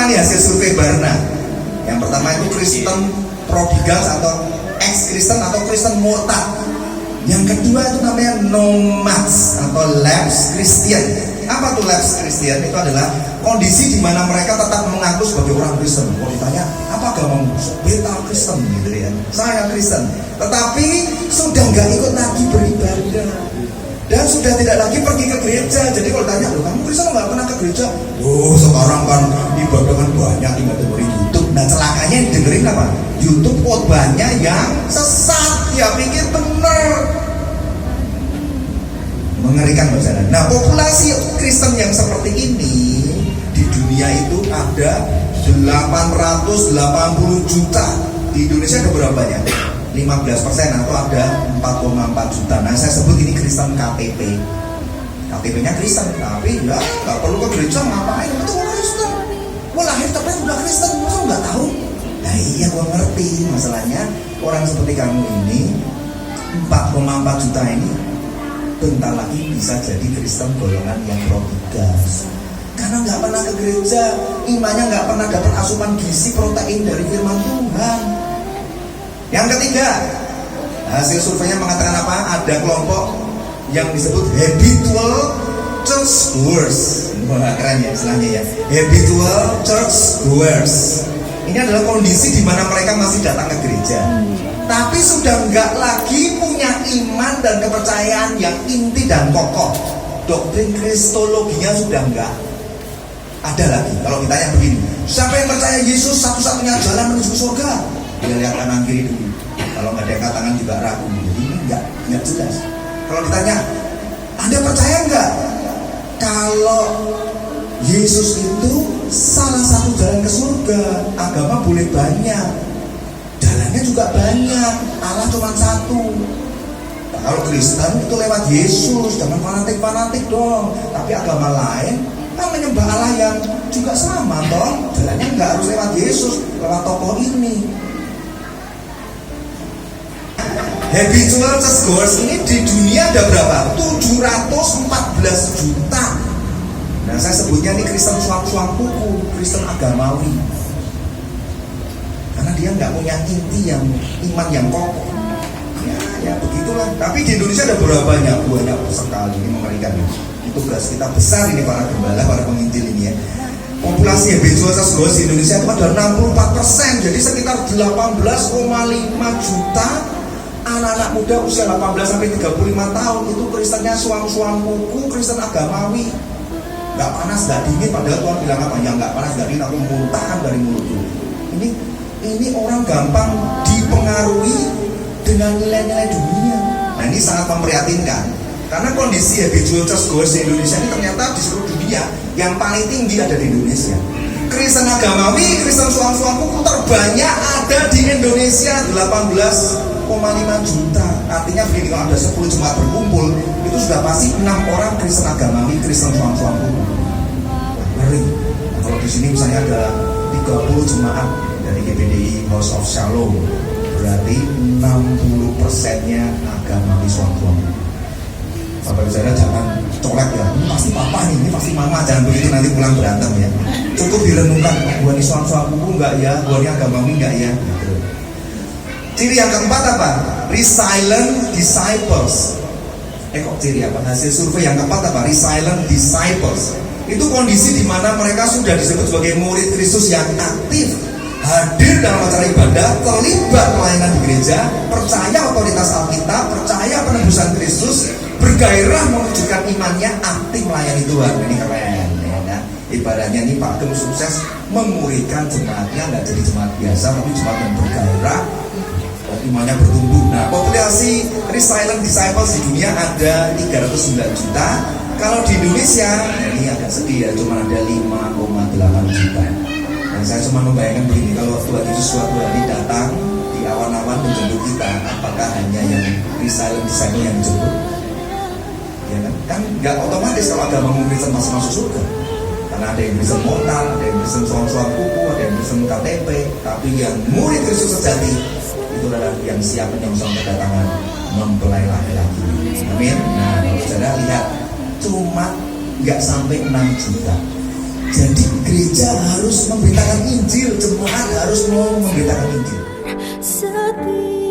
pertama nih hasil survei Barna. Yang pertama itu Kristen prodigal atau ex-Kristen atau Kristen murtad. Yang kedua itu namanya nomads atau lapsed Christian. Apa tuh lapsed Christian? Itu adalah kondisi di mana mereka tetap mengaku sebagai orang Kristen. Kalau ditanya apa agamamu? Beta Kristen gitu ya. Saya Kristen. Tetapi sudah nggak ikut lagi beribadah dan sudah tidak lagi pergi ke gereja. Jadi kalau tanya, loh kamu Kristen nggak pernah ke gereja? Oh sekarang kan ibadah kan banyak, tinggal dengerin YouTube. Nah celakanya yang dengerin apa? YouTube khotbahnya yang sesat. Ya pikir bener. Mengerikan bahasa. Nah populasi Kristen yang seperti ini di dunia itu ada 880 juta. Di Indonesia ada berapa ya? 15% atau ada 4,4 juta. Nah saya sebut ini Kristen KTP. KTP-nya Kristen, tapi ya nggak perlu ke gereja, ngapain? Itu orang Kristen. Wah lahir tapi udah Kristen, masa nggak tahu? Nah iya gua ngerti. Masalahnya orang seperti kamu ini 4,4 juta ini bentar lagi bisa jadi Kristen golongan yang prodigal. Karena nggak pernah ke gereja, imannya nggak pernah dapat asupan gizi protein dari firman Tuhan. Yang ketiga, hasil surveinya mengatakan apa? Ada kelompok yang disebut habitual church goers. Wah keren ya istilahnya ya, habitual church goers. Ini adalah kondisi di mana mereka masih datang ke gereja, tapi sudah nggak lagi punya iman dan kepercayaan yang inti dan kokoh. Doktrin kristologinya sudah nggak ada lagi. Kalau ditanya begini, siapa yang percaya Yesus satu-satunya jalan menuju surga? Dia lihat kanan kiri dulu. Kalau nggak ada angkat tangan juga ragu. Jadi ini nggak jelas. Kalau ditanya, Anda percaya nggak kalau Yesus itu salah satu jalan ke surga? Agama boleh banyak, jalannya juga banyak, Allah cuma satu. Nah, kalau Kristen itu lewat Yesus, jangan fanatik-fanatik dong. Tapi agama lain kan menyembah Allah yang juga sama toh. Jalannya nggak harus lewat Yesus, lewat tokoh ini. Habitual churchgoers ini di dunia ada berapa? 714 juta. Nah saya sebutnya ini Kristen suang-suang kuku, Kristen agamawi. Karena dia nggak punya inti yang iman yang kokoh. Ya begitulah. Tapi di Indonesia ada berapa banyak sekali. Ini mengerikan. Tugas kita besar ini para gembala, para penginjil ini ya. Populasi habitual churchgoers di Indonesia itu ada 64%. Jadi sekitar 18,5 juta anak-anak muda usia 18 sampai 35 tahun itu Kristennya suang-suang kuku, Kristen agamawi. Gak panas, gak dingin, padahal Tuhan bilang apa? Ya gak panas, gak dingin, aku muntahkan dari mulutku. Ini orang gampang dipengaruhi dengan nilai-nilai dunia. Nah ini sangat memprihatinkan. Karena kondisi habitual churchgoers di Indonesia ini ternyata di seluruh dunia yang paling tinggi ada di Indonesia. Kristen agamawi, Kristen suang-suang kuku terbanyak ada di Indonesia 18,5 juta. Artinya begini, kalau ada 10 jemaat berkumpul, itu sudah pasti 6 orang Kristen agamawi, Kristen suang-suang kuku. Ngeri. Nah, kalau di sini misalnya ada 30 jemaat dari GPDI House of Shalom, berarti 60%-nya agamawi suang-suang kuku. Bapak Ibu saudara jangan colek ya, ini pasti papa nih, ini pasti mama, jangan begitu nanti pulang berantem ya. Cukup direnungkan, gua nih suang-suang kuku enggak ya, gua nih agamawi enggak ya. Gitu. Ciri yang keempat apa? Resilient disciples. Kok ciri apa? Hasil survei yang keempat apa? Resilient disciples. Itu kondisi di mana mereka sudah disebut sebagai murid Kristus yang aktif, hadir dalam acara ibadah, terlibat pelayanan di gereja, percaya otoritas Alkitab, percaya penebusan Kristus, bergairah mewujudkan imannya, aktif melayani Tuhan. Ini keren ya kan? Ibaratnya ini Pak Gem sukses memuridkan jemaatnya, nggak jadi jemaat biasa, tapi jemaat yang bergairah, imannya bertumbuh. Nah, populasi resilient disciples di dunia ada 309 juta. Kalau di Indonesia, ini agak sedih ya, cuma ada 5,8 juta. Dan saya cuma membayangkan begini, kalau Tuhan Yesus suatu hari datang di awan-awan menjemput kita, apakah hanya yang resilient disciple yang dijemput? Ya kan nggak otomatis kalau agama Kristen masih masuk surga. Karena ada yang Kristen mortal, ada yang Kristen suang-suang kuku, ada yang Kristen KTP. Tapi yang murid Kristus sejati itu adalah yang siap menyongsong kedatangan mempelai laki-laki. Amin. Nah kalau saudara lihat, cuma nggak sampai 6 juta. Jadi gereja harus memberitakan Injil, jemaat harus mau memberitakan Injil. Setia